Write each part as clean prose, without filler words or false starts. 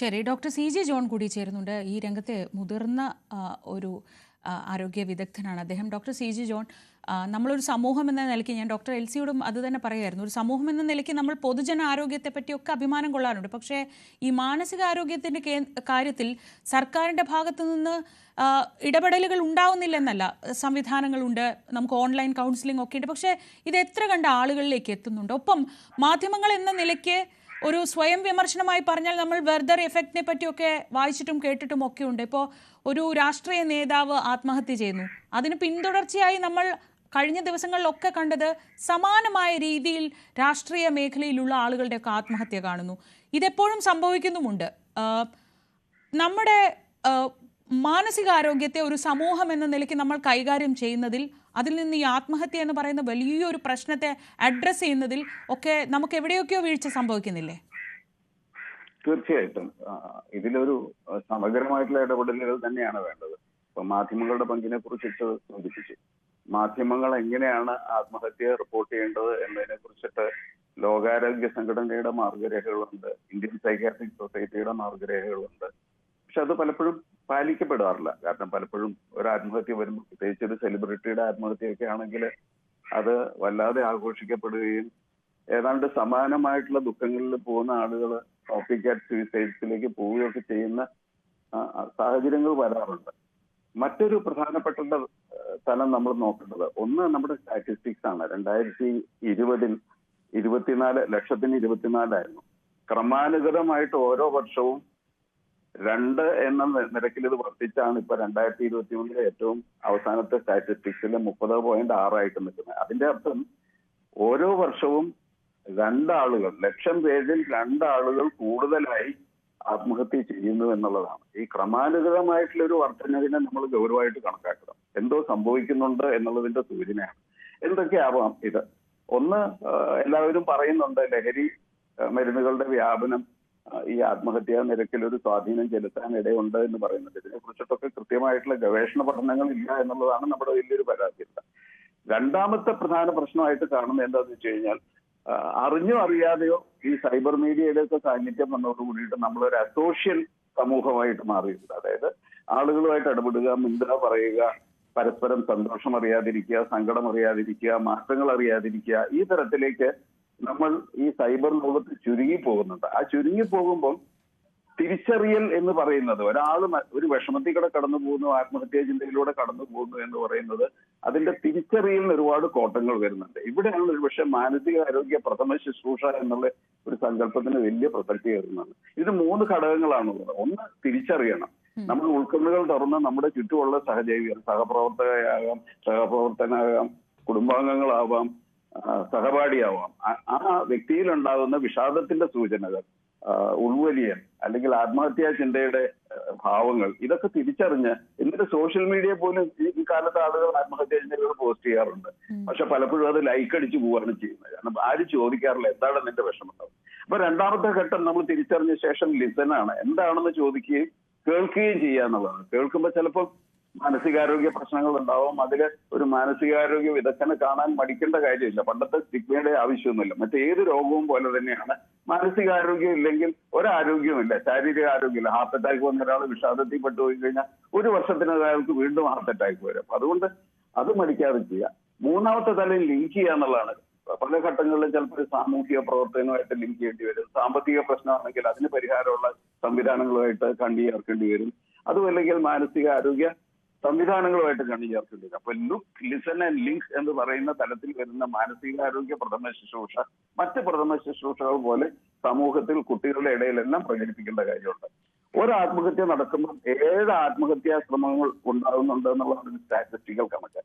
ശരി, doctor CG John കൂടി ചേരുന്നുണ്ട്. ഈ രംഗത്തെ മുതിർന്ന ഒരു ആരോഗ്യ വിദഗ്ധനാണ് അദ്ദേഹം. ഡോക്ടർ CG ജോൺ, നമ്മളൊരു സമൂഹം എന്ന നിലയ്ക്ക്, ഞാൻ ഡോക്ടർ എൽസിയോടും അത് തന്നെ പറയുമായിരുന്നു, ഒരു സമൂഹം എന്ന നിലയ്ക്ക് നമ്മൾ പൊതുജന ആരോഗ്യത്തെ പറ്റിയൊക്കെ അഭിമാനം കൊള്ളാറുണ്ട്. പക്ഷേ ഈ മാനസികാരോഗ്യത്തിൻ്റെ കാര്യത്തിൽ സർക്കാരിൻ്റെ ഭാഗത്തു നിന്ന് ഇടപെടലുകൾ ഉണ്ടാവുന്നില്ലെന്നല്ല. സംവിധാനങ്ങളുണ്ട്, നമുക്ക് ഓൺലൈൻ കൗൺസിലിംഗ് ഒക്കെ ഉണ്ട്. പക്ഷേ ഇത് എത്ര കണ്ട ആളുകളിലേക്ക് എത്തുന്നുണ്ട്? ഒപ്പം മാധ്യമങ്ങൾ എന്ന നിലയ്ക്ക് ഒരു സ്വയം വിമർശനമായി പറഞ്ഞാൽ നമ്മൾ വെർദർ എഫക്റ്റിനെ പറ്റിയൊക്കെ വായിച്ചിട്ടും കേട്ടിട്ടും ഒക്കെ ഉണ്ട്. ഇപ്പോൾ ഒരു രാഷ്ട്രീയ നേതാവ് ആത്മഹത്യ ചെയ്യുന്നു, അതിന് പിന്തുടർച്ചയായി നമ്മൾ കഴിഞ്ഞ ദിവസങ്ങളിലൊക്കെ കണ്ടത് സമാനമായ രീതിയിൽ രാഷ്ട്രീയ മേഖലയിലുള്ള ആളുകളുടെയൊക്കെ ആത്മഹത്യ കാണുന്നു. ഇതെപ്പോഴും സംഭവിക്കുന്നുമുണ്ട്. നമ്മുടെ മാനസികാരോഗ്യത്തെ ഒരു സമൂഹം എന്ന നിലയ്ക്ക് നമ്മൾ കൈകാര്യം ചെയ്യുന്നതിൽ, അതിൽ നിന്ന് ഈ ആത്മഹത്യ എന്ന് പറയുന്ന വലിയൊരു പ്രശ്നത്തെ അഡ്രസ്സ് ചെയ്യുന്നതിൽ ഒക്കെ നമുക്ക് എവിടെയൊക്കെയോ വീഴ്ച സംഭവിക്കുന്നില്ലേ? തീർച്ചയായിട്ടും ഇതിലൊരു സമഗ്രമായിട്ടുള്ള ഇടപെടലുകൾ തന്നെയാണ് വേണ്ടത്. ഇപ്പൊ മാധ്യമങ്ങളുടെ പങ്കിനെ കുറിച്ചിട്ട് സൂചിപ്പിച്ചു. മാധ്യമങ്ങൾ എങ്ങനെയാണ് ആത്മഹത്യ റിപ്പോർട്ട് ചെയ്യേണ്ടത് എന്നതിനെ കുറിച്ചിട്ട് ലോകാരോഗ്യ സംഘടനയുടെ മാർഗരേഖകളുണ്ട്, ഇന്ത്യൻ സൈക്യാട്രിക് സൊസൈറ്റിയുടെ മാർഗരേഖകളുണ്ട്. പക്ഷെ അത് പലപ്പോഴും പാലിക്കപ്പെടാറില്ല. കാരണം പലപ്പോഴും ഒരു ആത്മഹത്യ വരുമ്പോൾ, പ്രത്യേകിച്ച് ഒരു സെലിബ്രിറ്റിയുടെ ആത്മഹത്യയൊക്കെ ആണെങ്കിൽ അത് വല്ലാതെ ആഘോഷിക്കപ്പെടുകയും ഏതാണ്ട് സമാനമായിട്ടുള്ള ദുഃഖങ്ങളിൽ പോകുന്ന ആളുകൾ കോപ്പി കാറ്റ് സൂയിസൈഡ്സിലേക്ക് പോവുകയൊക്കെ ചെയ്യുന്ന സാഹചര്യങ്ങൾ വരാറുണ്ട്. മറ്റൊരു പ്രധാനപ്പെട്ട തലം നമ്മൾ നോക്കേണ്ടത്, ഒന്ന് നമ്മുടെ സ്റ്റാറ്റിസ്റ്റിക്സ് ആണ്. 2020 24,24,000 ക്രമാനുഗതമായിട്ട് ഓരോ വർഷവും 2 എന്ന നിരക്കിൽ ഇത് വർദ്ധിച്ചാണ് ഇപ്പൊ 2023 ഏറ്റവും അവസാനത്തെ സ്റ്റാറ്റിസ്റ്റിക്സിൽ 30.6 ആയിട്ട് നിൽക്കുന്നത്. അതിന്റെ അർത്ഥം ഓരോ വർഷവും 2 ആളുകൾ, 1,00,000 പേരിൽ 2 ആളുകൾ കൂടുതലായി ആത്മഹത്യ ചെയ്യുന്നു എന്നുള്ളതാണ്. ഈ ക്രമാനുഗതമായിട്ടുള്ള ഒരു വർധനവിനെ നമ്മൾ ഗൗരവമായിട്ട് കണക്കാക്കണം. എന്തോ സംഭവിക്കുന്നുണ്ട് എന്നുള്ളതിന്റെ സൂചനയാണ്. എന്തൊക്കെയാവാം ഇത്? ഒന്ന്, എല്ലാവരും പറയുന്നുണ്ട് ലഹരി മരുന്നുകളുടെ വ്യാപനം ഈ ആത്മഹത്യാ നിരക്കിൽ ഒരു സ്വാധീനം ചെലുത്താൻ ഇടയുണ്ട് എന്ന് പറയുന്നുണ്ട്. ഇതിനെ കുറിച്ചിട്ടൊക്കെ കൃത്യമായിട്ടുള്ള ഗവേഷണ പഠനങ്ങൾ ഇല്ല എന്നുള്ളതാണ് നമ്മുടെ വലിയൊരു പരാതിയില്ല. രണ്ടാമത്തെ പ്രധാന പ്രശ്നമായിട്ട് കാണുന്നത് എന്താണെന്ന് വെച്ച് കഴിഞ്ഞാൽ, അറിഞ്ഞോ അറിയാതെയോ ഈ സൈബർ മീഡിയയിലൊക്കെ സാന്നിധ്യം വന്നതോടുകൂടിയിട്ട് നമ്മളൊരു അസോഷ്യൽ സമൂഹമായിട്ട് മാറിയിട്ടുണ്ട്. അതായത് ആളുകളുമായിട്ട് ഇടപെടുക, മിണ്ടുക, പറയുക, പരസ്പരം സന്തോഷം അറിയാതിരിക്കുക, സങ്കടം അറിയാതിരിക്കുക, മാറ്റങ്ങൾ അറിയാതിരിക്കുക, ഈ തരത്തിലേക്ക് നമ്മൾ ഈ സൈബർ ലോകത്ത് ചുരുങ്ങി പോകുന്നുണ്ട്. ആ ചുരുങ്ങി പോകുമ്പോൾ തിരിച്ചറിയൽ എന്ന് പറയുന്നത്, ഒരാൾ ഒരു വിഷമത്തിൽ കൂടെ കടന്നു പോകുന്നു, ആത്മഹത്യാ ചിന്തയിലൂടെ കടന്നു പോകുന്നു എന്ന് പറയുന്നത്, അതിന്റെ തിരിച്ചറിയലിന് ഒരുപാട് കോട്ടങ്ങൾ വരുന്നുണ്ട്. ഇവിടെയാണ് ഒരുപക്ഷെ മാനസികാരോഗ്യ പ്രഥമ ശുശ്രൂഷ എന്നുള്ള ഒരു സങ്കല്പത്തിന് വലിയ പ്രസക്തി വരുന്നുണ്ട്. ഇത് 3 ഘടകങ്ങളാണുള്ളത്. ഒന്ന്, തിരിച്ചറിയണം. നമ്മൾ ഉൾക്കണ്ണുകൾ തുറന്ന് നമ്മുടെ ചുറ്റുമുള്ള സഹജീവികൾ, സഹപ്രവർത്തകയാകാം, സഹപ്രവർത്തനാകാം, കുടുംബാംഗങ്ങളാവാം, സഹപാഠിയാവാം, ആ വ്യക്തിയിൽ ഉണ്ടാകുന്ന വിഷാദത്തിന്റെ സൂചനകൾ, ഉൾവലിയൽ അല്ലെങ്കിൽ ആത്മഹത്യാ ചിന്തയുടെ ഭാവങ്ങൾ, ഇതൊക്കെ തിരിച്ചറിഞ്ഞ്, എന്നിട്ട് സോഷ്യൽ മീഡിയ പോലും ഈ കാലത്ത് ആളുകൾ ആത്മഹത്യാ ചിന്തകൾ പോസ്റ്റ് ചെയ്യാറുണ്ട്. പക്ഷെ പലപ്പോഴും അത് ലൈക്ക് അടിച്ചു പോവുകയാണ് ചെയ്യുന്നത്. കാരണം ആരും ചോദിക്കാറില്ല എന്താണ് നിന്റെ വിഷമം. അപ്പൊ രണ്ടാമത്തെ ഘട്ടം നമ്മൾ തിരിച്ചറിഞ്ഞ ശേഷം ലിസനാണ്. എന്താണെന്ന് ചോദിക്കുകയും കേൾക്കുകയും ചെയ്യുക എന്നുള്ളതാണ്. കേൾക്കുമ്പോൾ ചിലപ്പോൾ മാനസികാരോഗ്യ പ്രശ്നങ്ങൾ ഉണ്ടാവും. അതില് ഒരു മാനസികാരോഗ്യ വിദഗ്ധനെ കാണാൻ മടിക്കേണ്ട കാര്യമില്ല. പണ്ടത്തെ സ്റ്റിഗ്മയുടെ ആവശ്യമൊന്നുമില്ല. മറ്റേത് രോഗവും പോലെ തന്നെയാണ് മാനസികാരോഗ്യം ഇല്ലെങ്കിൽ ഒരാരോഗ്യമില്ല, ശാരീരിക ആരോഗ്യമില്ല. ഹാർട്ട് അറ്റാക്ക് വന്ന ഒരാൾ വിഷാദത്തിൽ പെട്ടുപോയി കഴിഞ്ഞാൽ 1 വർഷത്തിനകം അയാൾക്ക് വീണ്ടും ഹാർട്ട് അറ്റാക്ക് വരും. അതുകൊണ്ട് അത് മടിക്കാതെ ചെയ്യുക. മൂന്നാമത്തെ തലം ലിങ്ക് ചെയ്യുക എന്നുള്ളതാണ്. പല ഘട്ടങ്ങളിലും ചിലപ്പോൾ ഒരു സാമൂഹിക പ്രവർത്തനവുമായിട്ട് ലിങ്ക് ചെയ്യേണ്ടി വരും. സാമ്പത്തിക പ്രശ്നമാണെങ്കിൽ അതിന് പരിഹാരമുള്ള സംവിധാനങ്ങളുമായിട്ട് കണ്ണി ചേർക്കേണ്ടി വരും. അതുമല്ലെങ്കിൽ മാനസികാരോഗ്യ സംവിധാനങ്ങളുമായിട്ട് കണ്ണി ചേർക്കേണ്ടി വരും. അപ്പൊ ലുക്ക്, ലിസൺ ആൻഡ് ലിങ്ക് എന്ന് പറയുന്ന തലത്തിൽ വരുന്ന മാനസികാരോഗ്യ പ്രഥമ ശുശ്രൂഷ മറ്റ് പ്രഥമ ശുശ്രൂഷകൾ പോലെ സമൂഹത്തിൽ കുട്ടികളുടെ ഇടയിലെല്ലാം പ്രചരിപ്പിക്കേണ്ട കാര്യമുണ്ട്. ഒരു ആത്മഹത്യ നടക്കുമ്പോൾ 7 ആത്മഹത്യാ ശ്രമങ്ങൾ ഉണ്ടാകുന്നുണ്ട് എന്നുള്ളതാണ് സ്റ്റാറ്റിസ്റ്റിക്കൽ കണക്ക്.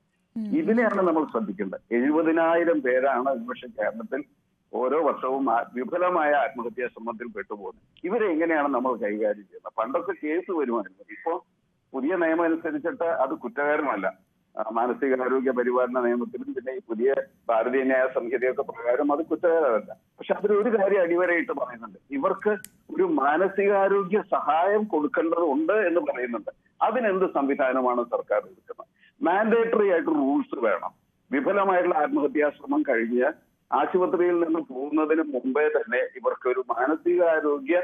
ഇതിനെയാണ് നമ്മൾ ശ്രദ്ധിക്കേണ്ടത്. 70,000 പേരാണ് ഒരുപക്ഷെ കേരളത്തിൽ ഓരോ വർഷവും വിഫലമായ ആത്മഹത്യാ ശ്രമത്തിൽ പെട്ടുപോകുന്നത്. ഇവരെ എങ്ങനെയാണ് നമ്മൾ കൈകാര്യം ചെയ്യുന്നത്? പണ്ടൊക്കെ കേസ് വരുമായിരുന്നു. ഇപ്പോ പുതിയ നിയമം അനുസരിച്ചിട്ട് അത് കുറ്റകരമല്ല. മാനസികാരോഗ്യ പരിപാലന നിയമത്തിലും പിന്നെ ഈ പുതിയ ഭാരതീയ ന്യായ സംഹിതയൊക്കെ പ്രകാരം അത് കുറ്റകരമല്ല. പക്ഷെ അതിലൊരു കാര്യം അടിവരയിട്ട് പറയുന്നുണ്ട്, ഇവർക്ക് ഒരു മാനസികാരോഗ്യ സഹായം കൊടുക്കേണ്ടതുണ്ട് എന്ന് പറയുന്നുണ്ട്. അതിനെന്ത് സംവിധാനമാണ് സർക്കാർ കൊടുക്കുന്നത്? മാൻഡേറ്ററി ആയിട്ട് റൂൾസ് വേണം. വിഫലമായിട്ടുള്ള ആത്മഹത്യാശ്രമം കഴിഞ്ഞ് ആശുപത്രിയിൽ നിന്ന് പോകുന്നതിന് മുമ്പേ തന്നെ ഇവർക്ക് ഒരു മാനസികാരോഗ്യ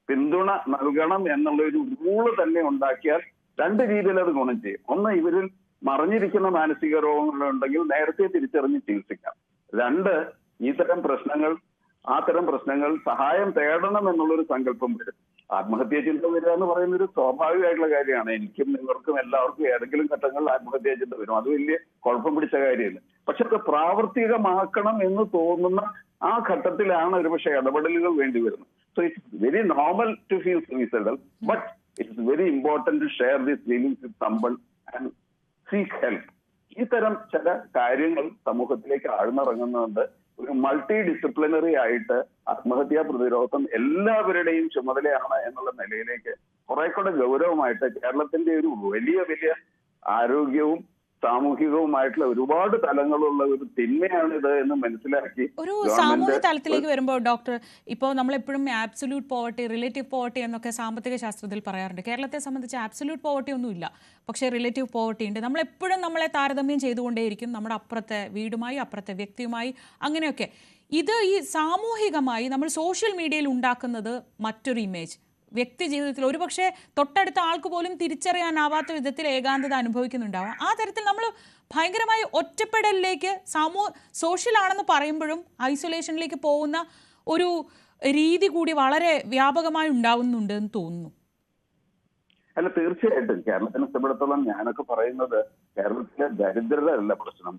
പിന്തുണ നൽകണം എന്നുള്ള ഒരു റൂള് തന്നെ ഉണ്ടാക്കിയാൽ രണ്ട് രീതിയിൽ അത് ഗുണം ചെയ്യും. ഒന്ന്, ഇവരിൽ മറിഞ്ഞിരിക്കുന്ന മാനസിക രോഗങ്ങളുണ്ടെങ്കിൽ നേരത്തെ തിരിച്ചറിഞ്ഞ് ചികിത്സിക്കാം. രണ്ട്, അത്തരം പ്രശ്നങ്ങൾ സഹായം തേടണം എന്നുള്ളൊരു സങ്കല്പം വരും. ആത്മഹത്യാ ചിന്ത വരിക എന്ന് പറയുന്ന ഒരു സ്വാഭാവികമായിട്ടുള്ള കാര്യമാണ്. എനിക്കും നിങ്ങൾക്കും എല്ലാവർക്കും ഏതെങ്കിലും ഘട്ടങ്ങളിൽ ആത്മഹത്യാ ചിന്ത വരും. അത് വലിയ കുഴപ്പം പിടിച്ച കാര്യമില്ല. പക്ഷെ അത് പ്രാവർത്തികമാക്കണം എന്ന് തോന്നുന്ന ആ ഘട്ടത്തിലാണ് ഒരുപക്ഷെ ഇടപെടലുകൾ വേണ്ടി വരുന്നത്. So it's very normal to feel suicidal, but it's very important to share this feelings with someone and seek help. ഇത്തരം ചില കാര്യങ്ങൾ സമൂഹത്തിലേക്ക് ആഴ്ന്നിറങ്ങുന്നുണ്ട്. ഒരു മൾട്ടി ഡിസിപ്ലിനറി ആയിട്ട് ആത്മഹത്യാ പ്രതിരോധം എല്ലാവരുടെയും ചുമതലയാണ് എന്നുള്ള നിലയിലേക്ക് കുറെ കൂടെ ഗൗരവമായിട്ട് കേരളത്തിന്റെ ഒരു വലിയ വലിയ ആരോഗ്യവും സാമൂഹികവുമായിട്ടുള്ള ഒരുപാട് തലങ്ങളുള്ള ഒരു തിന്മയാണിത് എന്ന് മനസ്സിലാക്കി ഒരു സാമൂഹ്യ തലത്തിലേക്ക് വരുമ്പോൾ ഡോക്ടർ, ഇപ്പോൾ നമ്മളെപ്പോഴും ആബ്സല്യൂട്ട് പോവർട്ടി, റിലേറ്റീവ് പോവർട്ടി എന്നൊക്കെ സാമ്പത്തിക ശാസ്ത്രത്തിൽ പറയാറുണ്ട്. കേരളത്തെ സംബന്ധിച്ച് ആബ്സല്യൂട്ട് പോവർട്ടി ഒന്നുമില്ല, പക്ഷേ റിലേറ്റീവ് പോവർട്ടി ഉണ്ട്. നമ്മളെപ്പോഴും നമ്മളെ താരതമ്യം ചെയ്തുകൊണ്ടേയിരിക്കും നമ്മുടെ അപ്പുറത്തെ വീടുമായി, അപ്പുറത്തെ വ്യക്തിയുമായി, അങ്ങനെയൊക്കെ. ഇത് ഈ സാമൂഹികമായി നമ്മൾ സോഷ്യൽ മീഡിയയിൽ ഉണ്ടാക്കുന്നത് മറ്റൊരു ഇമേജ്. വ്യക്തി ജീവിതത്തിൽ ഒരുപക്ഷെ തൊട്ടടുത്ത ആൾക്ക് പോലും തിരിച്ചറിയാനാവാത്ത വിധത്തിൽ ഏകാന്തത അനുഭവിക്കുന്നുണ്ടാവാം. ആ തരത്തിൽ നമ്മൾ ഭയങ്കരമായി ഒറ്റപ്പെടലിലേക്ക് സോഷ്യൽ ആണെന്ന് പറയുമ്പോഴും ഐസൊലേഷനിലേക്ക് പോകുന്ന ഒരു രീതി കൂടി വളരെ വ്യാപകമായി ഉണ്ടാവുന്നുണ്ട് എന്ന് തോന്നുന്നു. അല്ല, തീർച്ചയായിട്ടും കേരളത്തിനെ സംബന്ധിച്ചിടത്തോളം ഞാനൊക്കെ പറയുന്നത് കേരളത്തിലെ ദരിദ്രരല്ല പ്രശ്നം,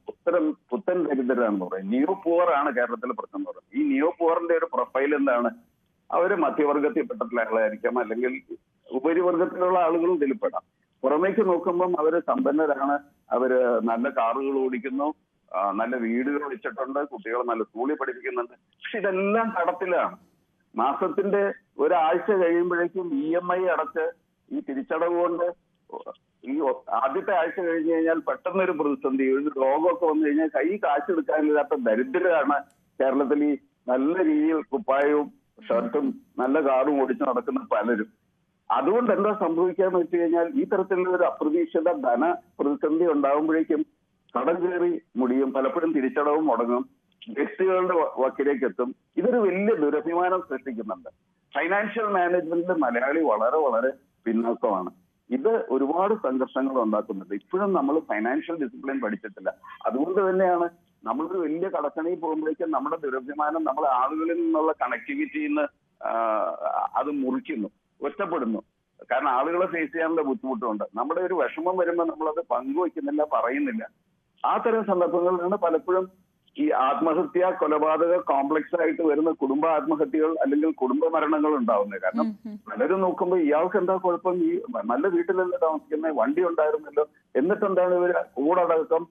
പുത്തൻ ദരിദ്രരാണെന്ന് പറയും. നിയോ പുവർ ആണ് കേരളത്തിലെ പ്രശ്നം എന്ന് പറയുന്നത്. ഈ നിയോ പുവറിന്റെ ഒരു പ്രൊഫൈൽ എന്താണ്? അവര് മധ്യവർഗത്തിൽപ്പെട്ടിട്ടുള്ള ആളായിരിക്കാം, അല്ലെങ്കിൽ ഉപരിവർഗത്തിലുള്ള ആളുകളും ഇതിൽപ്പെടാം. പുറമേക്ക് നോക്കുമ്പം അവര് സമ്പന്നരാണ്, അവര് നല്ല കാറുകൾ ഓടിക്കുന്നു, നല്ല വീടുകൾ വെച്ചിട്ടുണ്ട്, കുട്ടികളെ നല്ല സ്കൂളിൽ പഠിപ്പിക്കുന്നുണ്ട്. പക്ഷെ ഇതെല്ലാം കടത്തിലാണ്. മാസത്തിന്റെ ഒരാഴ്ച കഴിയുമ്പോഴേക്കും EMI അടച്ച് ഈ തിരിച്ചടവ് കൊണ്ട് ഈ ആദ്യത്തെ ആഴ്ച കഴിഞ്ഞു കഴിഞ്ഞാൽ പെട്ടെന്നൊരു പ്രതിസന്ധി, ഒരു രോഗമൊക്കെ വന്നു കഴിഞ്ഞാൽ കൈ കാശെടുക്കാനില്ലാത്ത ദരിദ്രരാണ് കേരളത്തിൽ ഈ നല്ല രീതിയിൽ കുപ്പായവും ഷർട്ടും നല്ല കാറും ഓടിച്ച് നടക്കുന്ന പലരും. അതുകൊണ്ട് എന്താ സംഭവിക്കാന്ന് വെച്ച് കഴിഞ്ഞാൽ ഈ തരത്തിലുള്ള ഒരു അപ്രതീക്ഷിത ധന പ്രതിസന്ധി ഉണ്ടാകുമ്പോഴേക്കും കടം കയറി മുടിയും, പലപ്പോഴും തിരിച്ചടവും മുടങ്ങും, വ്യക്തികളുടെ വക്കിലേക്ക് എത്തും. ഇതൊരു വലിയ ദുരഭിമാനം സൃഷ്ടിക്കുന്നുണ്ട്. ഫൈനാൻഷ്യൽ മാനേജ്മെന്റിൽ മലയാളി വളരെ വളരെ പിന്നോക്കമാണ്. ഇത് ഒരുപാട് സംഘർഷങ്ങൾ ഉണ്ടാക്കുന്നുണ്ട്. ഇപ്പോഴും നമ്മൾ ഫൈനാൻഷ്യൽ ഡിസിപ്ലിൻ പഠിച്ചിട്ടില്ല. അതുകൊണ്ട് തന്നെയാണ് നമ്മളൊരു വലിയ കടക്കണിയിൽ പോകുമ്പോഴേക്കും നമ്മുടെ ദുരഭിമാനം നമ്മളെ ആളുകളിൽ നിന്നുള്ള കണക്ടിവിറ്റിയിൽ നിന്ന് അത് മുറിക്കുന്നു, ഒറ്റപ്പെടുന്നു. കാരണം ആളുകളെ ഫേസ് ചെയ്യാനുള്ള ബുദ്ധിമുട്ടുണ്ട്. നമ്മുടെ ഒരു വിഷമം വരുമ്പോൾ നമ്മളത് പങ്കുവയ്ക്കുന്നില്ല, പറയുന്നില്ല. ആ തരം സന്ദർഭങ്ങളിലാണ് പലപ്പോഴും ഈ ആത്മഹത്യ, കൊലപാതക കോംപ്ലക്സ് ആയിട്ട് വരുന്ന കുടുംബ ആത്മഹത്യകൾ അല്ലെങ്കിൽ കുടുംബ മരണങ്ങൾ ഉണ്ടാവുന്നത്. കാരണം പലരും നോക്കുമ്പോൾ ഇയാൾക്ക് എന്താ കുഴപ്പം, ഈ നല്ല വീട്ടിലല്ലേ താമസിക്കുന്നത്, വണ്ടി ഉണ്ടായിരുന്നല്ലോ, എന്നിട്ടെന്താണ് ഇവർ കൂടടക്കം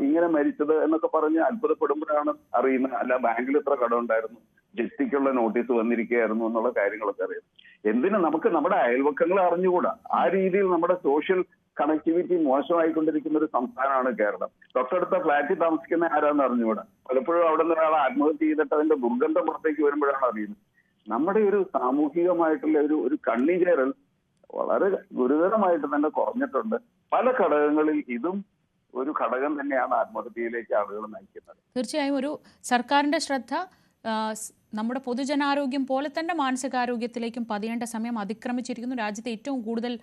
ഇങ്ങനെ മരിച്ചത് എന്നൊക്കെ പറഞ്ഞ് അത്ഭുതപ്പെടുമ്പോഴാണ് അറിയുന്നത്. അല്ല, ബാങ്കിൽ ഇത്ര കടം ഉണ്ടായിരുന്നു, ജപ്തിക്കുള്ള നോട്ടീസ് വന്നിരിക്കുകയായിരുന്നു എന്നുള്ള കാര്യങ്ങളൊക്കെ അറിയാം. എന്തിനു നമുക്ക് നമ്മുടെ അയൽവക്കങ്ങളെ അറിഞ്ഞുകൂടാ? ആ രീതിയിൽ നമ്മുടെ സോഷ്യൽ കണക്ടിവിറ്റി മോശമായിക്കൊണ്ടിരിക്കുന്ന ഒരു സംസ്ഥാനമാണ് കേരളം. തൊട്ടടുത്ത ഫ്ലാറ്റിൽ താമസിക്കുന്ന ആരാന്ന് അറിഞ്ഞുകൂടാ. പലപ്പോഴും അവിടെ നിന്ന് ഒരാൾ ആത്മഹത്യ ചെയ്തിട്ട് അതിന്റെ ദുർഗന്ധം പുറത്തേക്ക് വരുമ്പോഴാണ് അറിയുന്നത്. നമ്മുടെ ഒരു സാമൂഹികമായിട്ടുള്ള ഒരു കണ്ണിചേരൽ വളരെ ഗുരുതരമായിട്ട് തന്നെ കുറഞ്ഞിട്ടുണ്ട്. പല ഘടകങ്ങളിൽ ഇതും ഒരു ഘടകം തന്നെയാണ് ആത്മഹത്യയിലേക്ക് ആളുകൾ നയിക്കുന്നത്. തീർച്ചയായും ഒരു സർക്കാരിന്റെ ശ്രദ്ധ നമ്മുടെ പൊതുജനാരോഗ്യം പോലെ തന്നെ മാനസികാരോഗ്യത്തിലേക്കും പതിയേണ്ട സമയം അതിക്രമിച്ചിരിക്കുന്നു. രാജ്യത്തെ ഏറ്റവും കൂടുതൽ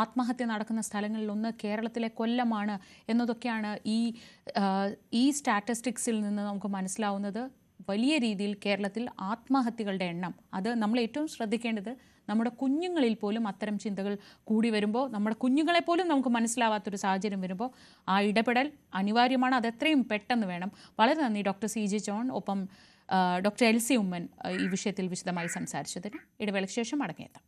ആത്മഹത്യ നടക്കുന്ന സ്ഥലങ്ങളിലൊന്ന് കേരളത്തിലെ കൊല്ലമാണ് എന്നതൊക്കെയാണ് ഈ സ്റ്റാറ്റിസ്റ്റിക്സിൽ നിന്ന് നമുക്ക് മനസ്സിലാവുന്നത്. വലിയ രീതിയിൽ കേരളത്തിൽ ആത്മഹത്യകളുടെ എണ്ണം, അത് നമ്മൾ ഏറ്റവും ശ്രദ്ധിക്കേണ്ടത് നമ്മുടെ കുഞ്ഞുങ്ങളിൽ പോലും അത്തരം ചിന്തകൾ കൂടി വരുമ്പോൾ, നമ്മുടെ കുഞ്ഞുങ്ങളെ പോലും നമുക്ക് മനസ്സിലാവാത്തൊരു സാഹചര്യം വരുമ്പോൾ ആ ഇടപെടൽ അനിവാര്യമാണ്. അതെത്രയും പെട്ടെന്ന് വേണം. വളരെ നന്ദി ഡോക്ടർ CG ജോൺ, ഒപ്പം ഡോക്ടർ LC ഉമ്മൻ ഈ വിഷയത്തിൽ വിശദമായി സംസാരിച്ചതിന്. ഇടവേളയ്ക്ക് ശേഷം മടങ്ങിയെത്താം.